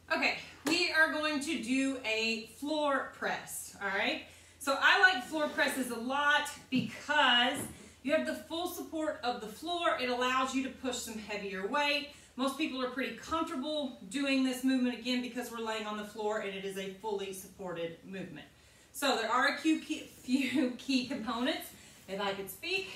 Okay, we are going to do a floor press, all right? So I like floor presses a lot because you have the full support of the floor. It allows you to push some heavier weight. Most people are pretty comfortable doing this movement again because we're laying on the floor and it is a fully supported movement. So there are a few key components, if I could speak.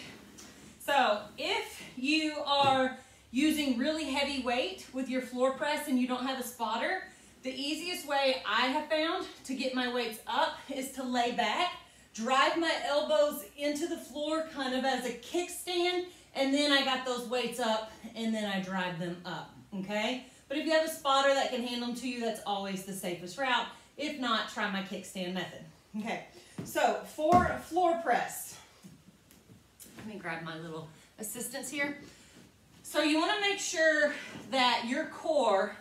So if you are using really heavy weight with your floor press and you don't have a spotter, the easiest way I have found to get my weights up is to lay back, drive my elbows into the floor kind of as a kickstand, and then I got those weights up and then I drive them up, okay? But if you have a spotter that can hand them to you, that's always the safest route. If not, try my kickstand method. Okay, so for a floor press, let me grab my little assistance here. So you want to make sure that your core,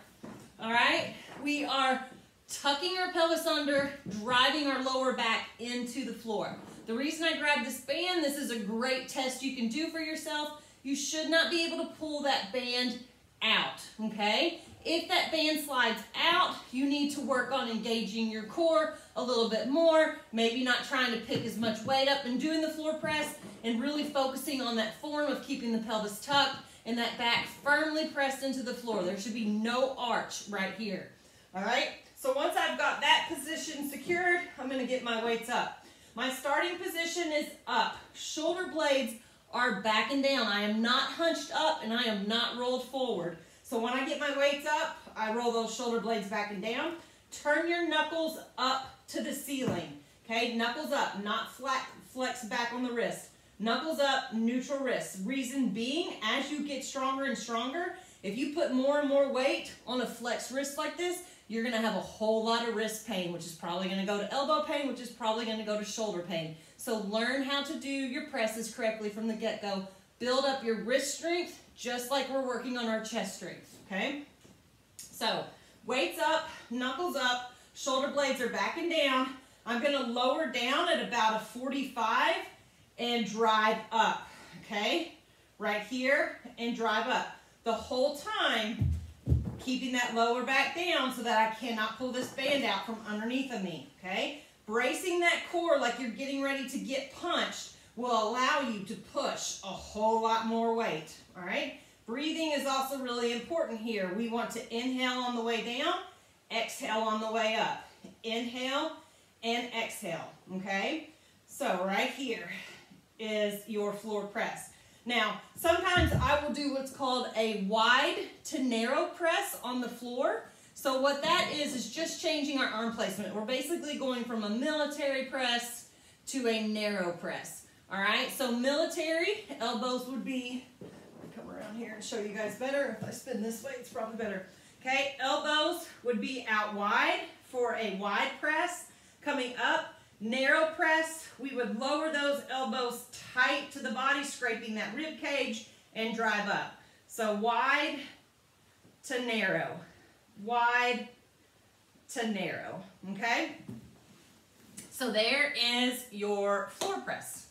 all right, we are tucking our pelvis under, driving our lower back into the floor. The reason I grabbed this band, this is a great test you can do for yourself. You should not be able to pull that band out, okay? If that band slides out, you need to work on engaging your core a little bit more, maybe not trying to pick as much weight up and doing the floor press, and really focusing on that form of keeping the pelvis tucked and that back firmly pressed into the floor. There should be no arch right here, all right? So once I've got that position secured, I'm gonna get my weights up. My starting position is up. Shoulder blades are back and down. I am not hunched up and I am not rolled forward. So when I get my weights up, I roll those shoulder blades back and down. Turn your knuckles up to the ceiling, okay? Knuckles up, not flat, flex back on the wrist. Knuckles up, neutral wrist. Reason being, as you get stronger and stronger, if you put more and more weight on a flex wrist like this, you're gonna have a whole lot of wrist pain, which is probably gonna go to elbow pain, which is probably gonna go to shoulder pain. So learn how to do your presses correctly from the get-go. Build up your wrist strength, just like we're working on our chest strength, okay? So weights up, knuckles up, shoulder blades are back and down. I'm gonna lower down at about a 45 and drive up, okay? Right here and drive up. The whole time, keeping that lower back down so that I cannot pull this band out from underneath of me, okay? Bracing that core like you're getting ready to get punched will allow you to push a whole lot more weight, all right? Breathing is also really important here. We want to inhale on the way down, exhale on the way up. Inhale and exhale, okay? So right here is your floor press. Now, sometimes I will do what's called a wide to narrow press on the floor. So what that is just changing our arm placement. We're basically going from a military press to a narrow press. All right, so military, elbows would be, come around here and show you guys better. If I spin this way, it's probably better. Okay, elbows would be out wide for a wide press. Coming up, narrow press, we would lower those elbows tight to the body, scraping that rib cage, and drive up. So wide to narrow, wide to narrow, okay? So there is your floor press.